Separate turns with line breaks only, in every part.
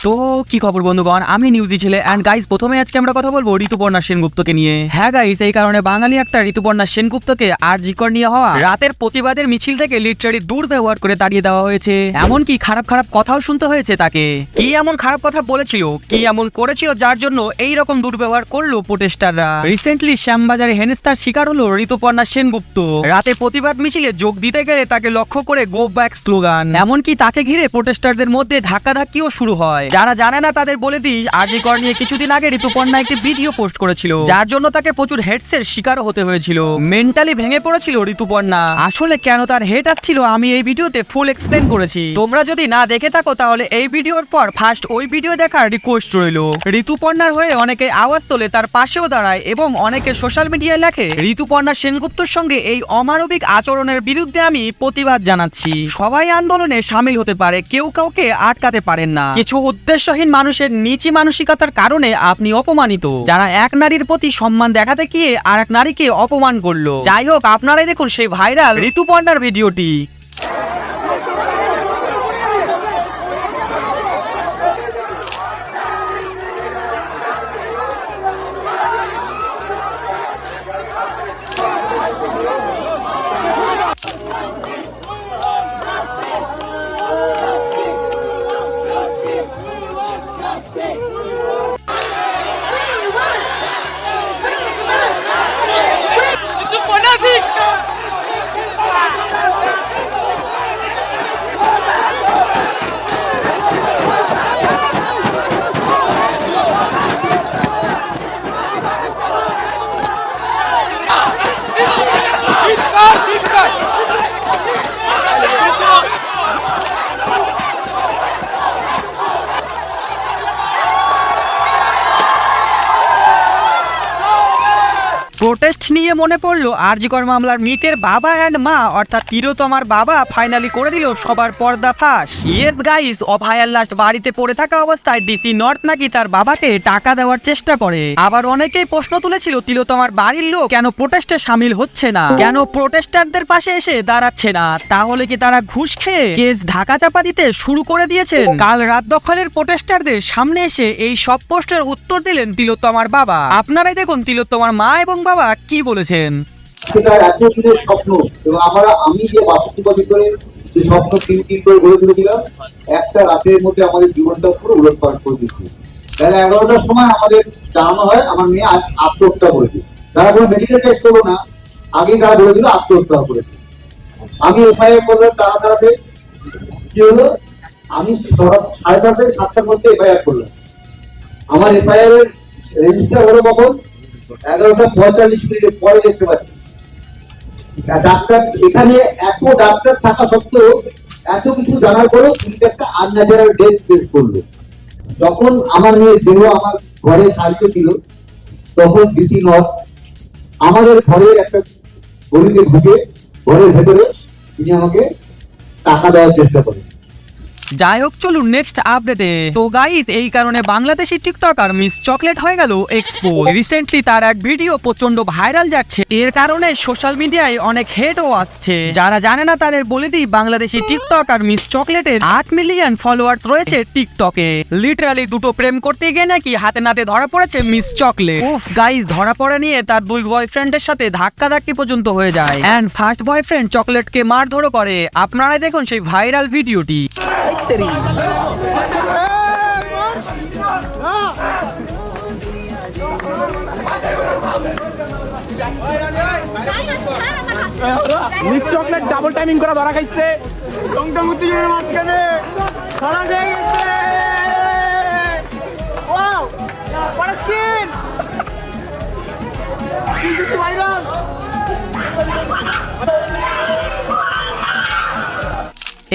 তো কি খবর বন্ধুগণ, আমি নিউজি ছেলে অ্যান্ড গাইস প্রথমে আজকে আমরা কথা বলবো ঋতুপর্ণা সেনগুপ্তকে নিয়ে। হ্যাঁ গাইস, এই কারণে বাঙালি একটা ঋতুপর্ণা সেনগুপ্তকে আরজিকর নিয়ে হওয়া রাতের প্রতিবাদের মিছিল থেকে লিটারালি দুর্ব্যবহার করে তাড়িয়ে দেওয়া হয়েছে। এমনকি খারাপ খারাপ কথাও শুনতে হয়েছে তাকে। কি এমন খারাপ কথা বলেছিল, কি এমন করেছিল যার জন্য এই রকম দুর্ব্যবহার করলো প্রোটেস্টাররা। রিসেন্টলি শ্যামবাজারে হেনস্থার শিকার হলো ঋতুপর্ণা সেনগুপ্ত। রাতে প্রতিবাদ মিছিলে যোগ দিতে গেলে তাকে লক্ষ্য করে গো ব্যাক স্লোগান, এমনকি তাকে ঘিরে প্রোটেস্টারদের মধ্যে ধাক্কাধাক্কিও শুরু হয়। যারা জানে না তাদের বলে দিই, আরজিকর নিয়ে কিছুদিন আগে ঋতুপর্ণা একটি ভিডিও পোস্ট করেছিল, যার জন্য তাকে প্রচুর হেটসের শিকার হতে হয়েছিল। মেন্টালি ভেঙে পড়েছিল ঋতুপর্ণা। আসলে কেন তার হেট আসছিল আমি এই ভিডিওতে ফুল এক্সপ্লেন করেছি। তোমরা যদি না দেখে থাকো তাহলে এই ভিডিওর পর ফার্স্ট ওই ভিডিও দেখার রিকোয়েস্ট রইল। ঋতুপর্ণার হয়ে অনেকে আওয়াজ তোলে, তার পাশেও দাঁড়ায় এবং অনেকে সোশ্যাল মিডিয়ায় লেখে ঋতুপর্ণা সেনগুপ্তর সঙ্গে এই অমানবিক আচরণের বিরুদ্ধে আমি প্রতিবাদ জানাচ্ছি। সবাই আন্দোলনে সামিল হতে পারে, কেউ কাউকে আটকাতে পারেন না। কিছু উদ্দেশ্যহীন মানুষের নিচু মানসিকতার কারণে আপনি অপমানিত, যারা এক নারীর প্রতি সম্মান দেখাতে গিয়ে আর এক নারীকে অপমান করলো। যাই হোক, আপনারাই দেখুন সেই ভাইরাল ঋতুপর্ণার ভিডিওটি। প্রোটেস্ট নিয়ে মনে পড়লো আরজিকর মামলার মৃতের বাবা অ্যান্ড মা অর্থাৎ তিলোত্তমার বাবা ফাইনালি করে দিল সবার পর্দা ফাঁস। ইয়েস গাইস, অভয়ার লাস্ট বাড়িতে পড়ে থাকা অবস্থায় ডিসি নর্থ নাকি তার বাবাকে টাকা দেওয়ার চেষ্টা করে। আবার অনেকেই প্রশ্ন তুলেছিল তিলোত্তমার বাড়ির লোক কেন প্রোটেস্টে সামিল হচ্ছে না, কেন প্রোটেস্টারদের পাশে এসে দাঁড়াচ্ছে না। তাহলে কি তারা ঘুষ খেয়ে কেস ঢাকা চাপা দিতে শুরু করে দিয়েছেন? কাল রাত দখলের প্রোটেস্টারদের সামনে এসে এই সব প্রশ্নের উত্তর দিলেন তিলোত্তমার বাবা। আপনারাই দেখুন তিলোত্তমার মা এবং বাবা কি বলেছেন।
তার এত দিনের স্বপ্ন এবং আমি যে 62 বছর ধরে যে স্বপ্ন তিন করে গড়ে তুলেছিলাম, একটা রাতের মধ্যে আমাদের জীবনটা পুরো উলটপালট করে দিচ্ছে। তাহলে 11টার সময় আমাদের জানানো হয় আমার মেয়ে আত্মহত্যা করেছে। তারা কোনো মেডিকেল টেস্ট করলো না, আগেই তারা বলেছিল আত্মহত্যা করেছে। আমি এফআইআর করলাম তাড়াতাড়ি। কি হলো, আমি 7:30 থেকে 7টার মধ্যে এফআইআর করলাম। আমার এফআইআর এর রেজিস্টার হলো কখন? 11:45 পরে দেখতে পাচ্ছি। ডাক্তার এখানে এত ডাক্তার থাকা সত্ত্বেও এত কিছু জানার পরেও পুলিশ একটা আনন্যাচারাল ডেথ কেস করলো। যখন আমার মেয়ে দেহ আমার ঘরে সাহায্য ছিল, তখন ডিসি নর্থ আমাদের ঘরের একটা গলিতে ঢুকে ঘরের ভেতরে তিনি আমাকে টাকা দেওয়ার চেষ্টা করেন।
যাই হোক, চলুন নেক্সট আপডেটে। তো গাইস, এই কারণে বাংলাদেশি টিকটকার মিস চকলেট হয়ে গেল এক্সপোজ। রিসেন্টলি তার এক ভিডিও প্রচন্ড ভাইরাল যাচ্ছে, এর কারণে সোশ্যাল মিডিয়ায় অনেক হেটও আসছে। যারা জানে না তাদের বলে দিই, বাংলাদেশি টিকটকার মিস চকলেটের 8 মিলিয়ন ফলোয়ার্স রয়েছে টিকটকে। লিটারালি দুটো প্রেম করতে গিয়ে নাকি হাতে নাতে ধরা পড়েছে মিস চকলেট। উফ গাইস, ধরা পড়া নিয়ে তার 2 বয়ফ্রেন্ডের সাথে ধাক্কাধাক্কি পর্যন্ত হয়ে যায় এন্ড ফার্স্ট বয়ফ্রেন্ড চকলেটকে মারধরও করে। আপনারাই দেখুন সেই ভাইরাল ভিডিওটি।
মিস চকলেট ডাবল টাইমিং করে ধরা খাইছে। মাঝখানে ধরা খেয়ে গেছে।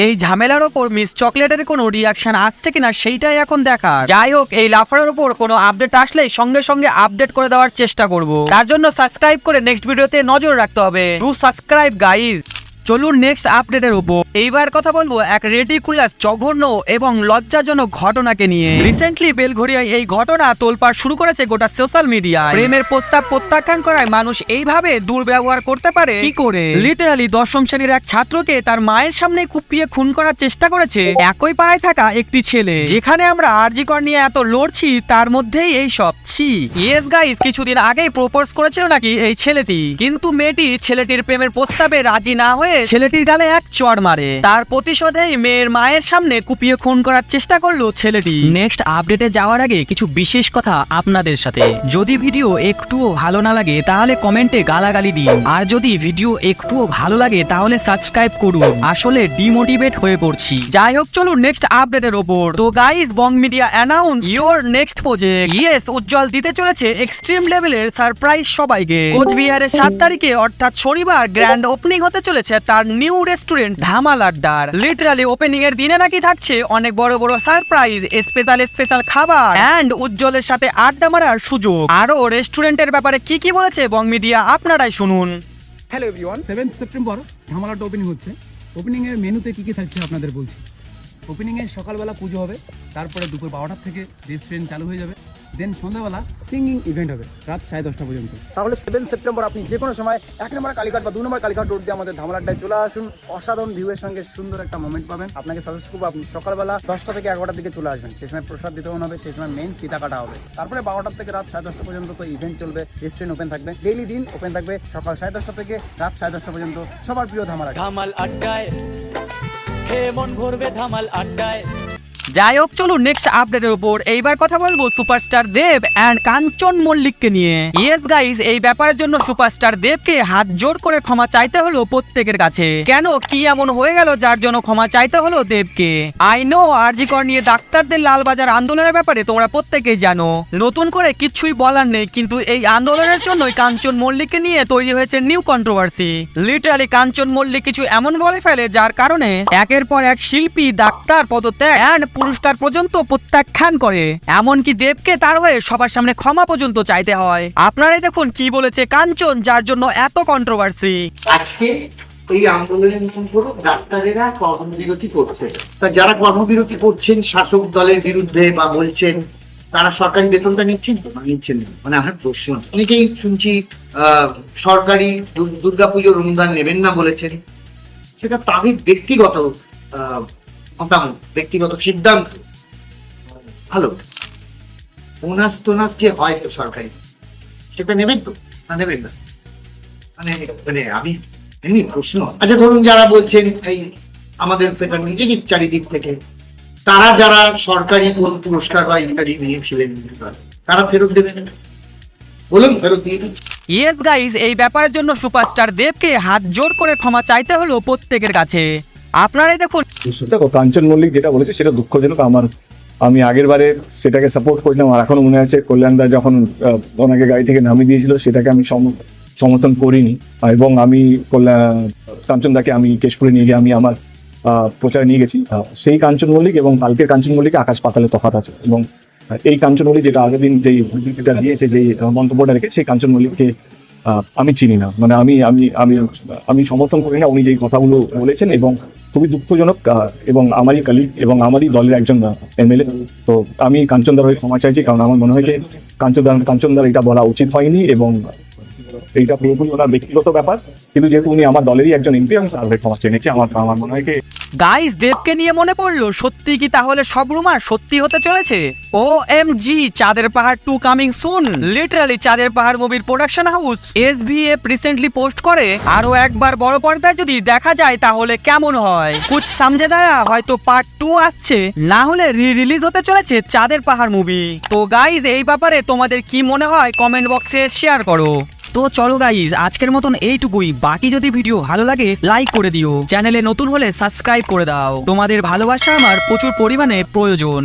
এই ঝামেলার ওপর মিস চকলেটের কোনো রিয়াকশন আসছে কিনা সেইটাই এখন দেখার। যাই হোক, এই লাফারের ওপর কোনো আপডেট আসলেই সঙ্গে সঙ্গে আপডেট করে দেওয়ার চেষ্টা করব। তার জন্য সাবস্ক্রাইব করে নেক্সট ভিডিওতে নজর রাখতে হবে। Do subscribe guys. চলুন নেক্সট আপডেটের উপর। এইবার কথা বলবো এক রেডিকুলাস, জঘন্য এবং লজ্জাজনক ঘটনাকে নিয়ে। রিসেন্টলি বেলঘড়িয়ায় এই ঘটনা তোলপাড় শুরু করেছে গোটা সোশ্যাল মিডিয়ায়। প্রেমের প্রস্তাব প্রত্যাখ্যান করায় মানুষ এইভাবে দুর্ব্যবহার করতে পারে কি করে? লিটারালি দশম শ্রেণীর এক ছাত্রকে তার মায়ের সামনে কুপিয়ে খুন করার চেষ্টা করেছে একই পাড়ায় থাকা একটি ছেলে। যেখানে আমরা আরজি কর নিয়ে এত লড়ছি, তার মধ্যেই এই সব ছি। ইয়েস গাইস, কিছুদিন আগেই প্রপোজ করেছিল নাকি এই ছেলেটি, কিন্তু মেয়েটি ছেলেটির প্রেমের প্রস্তাবে রাজি না হয়ে ছেলেটির গালে এক চড় মারে। তার প্রতিশোধেই মেয়ের মায়ের সামনে কুপিয়ে খুন করার চেষ্টা করলো ছেলেটি। নেক্সট আপডেটে যাওয়ার আগে কিছু বিশেষ কথা আপনাদের সাথে। যদি ভিডিও একটুও ভালো না লাগে তাহলে কমেন্টে গালাগালি দিন, আর যদি ভিডিও একটুও ভালো লাগে তাহলে সাবস্ক্রাইব করুন। আসলে ডিমোটিভেট হয়ে পড়ছি। যাই হোক, চলুন নেক্সট আপডেটের ওপর। তো guys, Bong media announce your next project. Yes, Ujjwal দিতে চলেছে এক্সট্রিম লেভেলের সারপ্রাইজ সবাইকে। কোচবিহারের 7 তারিখে অর্থাৎ শনিবার গ্র্যান্ড ওপেনিং হতে চলেছে তার নিউ রেস্টুরেন্ট ধামাল আড্ডার। লিটারালি ওপেনিং এর দিনে নাকি থাকছে অনেক বড় বড় সারপ্রাইজ, স্পেশাল খাবার এন্ড উজ্জ্বলের সাথে আড্ডা মারার সুযোগ। আরো রেস্টুরেন্টের ব্যাপারে কি কি বলেছে বং মিডিয়া, আপনারাই শুনুন।
হ্যালো এভরিওয়ান, 7 সেপ্টেম্বর ধামালাটা ওপেনিং হচ্ছে। ওপেনিংয়ের মেনুতে কী কী থাকছে আপনাদের বলছি। ওপেনিংয়ে সকালবেলা পুজো হবে, তারপরে দুপুর 12টার থেকে রেস্টুরেন্ট চালু হয়ে যাবে, দেন সন্ধ্যাবেলা সিঙ্গিং ইভেন্ট হবে রাত 10:30 পর্যন্ত। তাহলে 7 সেপ্টেম্বর আপনি যে কোনো সময় 1 নম্বর কালীঘাট বা 2 নম্বর কালীঘাট রোড দিয়ে আমাদের ধামালাড্ডায় চলে আসুন। অসাধারণ ভিউয়ের সঙ্গে সুন্দর একটা মোমেন্ট পাবেন। আপনাকে সাজেস্ট করবো আপনি সকালবেলা 10টা থেকে 11টার দিকে চলে আসবেন। সেই সময় প্রসাদ বিতরণ হবে, সেই সময় মেইন ফিতা কাটা হবে। তারপরে 12টার থেকে রাত 10:30 পর্যন্ত তো ইভেন্ট চলবে, রেস্টুরেন্ট ওপেন থাকবে। ডেইলি দিন ওপেন থাকবে সকাল 10:30 থেকে রাত 10:30 পর্যন্ত। সবার প্রিয় ধামালা
ধামাল আড্ডায় হে মন ভরবে ধামাল আড্ডায়।
যাই হোক, চলুন নেক্সট আপডেটের উপর। এইবার কথা বলবো সুপারস্টার দেব এন্ড কাঞ্চন মল্লিককে নিয়ে। ইয়েস গাইস, এই ব্যাপারের জন্য সুপারস্টার দেবকে হাত জোড় করে ক্ষমা চাইতে হলো প্রত্যেকের কাছে। কেন, কি এমন হয়ে গেল যার জন্য ক্ষমা চাইতে হলো দেবকে? আই নো আরজি কর নিয়ে ডাক্তারদের লালবাজার আন্দোলনের ব্যাপারে তোমরা প্রত্যেকেই জানো, নতুন করে কিচ্ছুই বলার নেই। কিন্তু এই আন্দোলনের জন্যই কাঞ্চন মল্লিককে নিয়ে তৈরি হয়েছে নিউ কন্ট্রোভার্সি। লিটারালি কাঞ্চন মল্লিক কিছু এমন বলে ফেলে যার কারণে একের পর এক শিল্পী, ডাক্তার পদত্যাগ এন্ড পুরস্কার পর্যন্ত প্রত্যাখ্যান করে। এমনকি দেবকে তার হয়ে সবার সামনে ক্ষমা পর্যন্ত চাইতে হয়। আপনারাই দেখুন কি বলেছে কাঞ্চন, যার জন্য এত কন্ট্রোভার্সি।
আজকে এই আন্দোলনের পুরো ডাক্তারেরা কর্মবিরতি করছে। তা যারা কর্মবিরতি করছেন শাসক দলের বিরুদ্ধে বা বলছেন, তারা সরকারি বেতনটা নিচ্ছেন না? নিচ্ছেন না। মানে আমার প্রশ্ন, অনেকেই শুনছি সরকারি দুর্গাপুজোর অনুদান নেবেন না বলেছেন। সেটা তাদের ব্যক্তিগত মতামত, ব্যক্তিগত সিদ্ধান্ত। ভালো, বোনাস টোনাস যে হয় তো সরকারি, সেটা নেবেন তো না নেবেন না? মানে আমি এমনি প্রশ্ন। আচ্ছা ধরুন, যারা বলছেন এই আমাদের নিজেরই চারিদিক থেকে, তারা যারা সরকারি কোন পুরস্কার বা ইত্যাদি নিয়েছিলেন, তারা ফেরত দেবেন? বলুন, ফেরত দিয়ে দিচ্ছি।
ইয়েস গাইস, এই ব্যাপারের জন্য সুপারস্টার দেবকে হাত জোড় করে ক্ষমা চাইতে হলো প্রত্যেকের কাছে। আপনারাই দেখুন।
দেখো, কাঞ্চন মল্লিক যেটা বলেছে সেটা দুঃখজনক। আমি আগের বারে সেটাকে সাপোর্ট করছিলাম, আর এখনো মনে আছে কল্যাণদা যখন ওনাকে গাড়ি থেকে নামিয়ে দিয়েছিল সেটাকে আমি সমর্থন করিনি। এবং আমি কাঞ্চনদাকে আমি কেশপুরে নিয়ে গিয়ে আমি আমার প্রচারে নিয়ে গেছি। সেই কাঞ্চন মল্লিক এবং কালকের কাঞ্চন মল্লিকে আকাশ পাতালে তফাৎ আছে। এবং এই কাঞ্চন মল্লিক যেটা আগের দিন যেই বিবৃতিটা দিয়েছে, যেই মন্তব্যটা রেখে, সেই কাঞ্চন মল্লিককে আমি চিনি না। মানে আমি আমি আমি আমি সমর্থন করি না উনি যেই কথাগুলো বলেছেন, এবং খুবই দুঃখজনক। এবং আমারই কালিগ এবং আমারই দলের একজন এমএলএ। তো আমি কাঞ্চনদার হয়ে ক্ষমা চাইছি, কারণ আমার মনে হয় যে কাঞ্চনদার এটা বলা উচিত হয়নি, এবং এইটা পুরোপুরি ওনার ব্যক্তিগত ব্যাপার। কিন্তু যেহেতু উনি আমার দলেরই একজন এমপি, আমি তার হয়ে ক্ষমা চেয়ে নিচ্ছি। আমার মনে হয়
গাইস, দেবকে নিয়ে মনে পড়লো, সত্যি কি তাহলে সব রুমার সত্যি হতে চলেছে? OMG, চাঁদের পাহাড় 2 কামিং সুন। লিটারালি চাঁদের পাহাড় মুভির production house SVF recently post করে, আরো একবার বড় পর্দায় যদি দেখা যায় তাহলে কেমন হয়। কুছ সমঝে দায়া, হয়তো পার্ট 2 আসছে, না হলে রিলিজ হতে চলেছে চাঁদের পাহাড় মুভি। তো গাইস, এই ব্যাপারে তোমাদের কি মনে হয় কমেন্ট বক্সে শেয়ার করো। তো চলো গাইজ, আজকের মতন এইটুকুই। বাকি যদি ভিডিও ভালো লাগে লাইক করে দিও, চ্যানেলে নতুন হলে সাবস্ক্রাইব করে দাও। তোমাদের ভালোবাসা আমার প্রচুর পরিমাণে প্রয়োজন।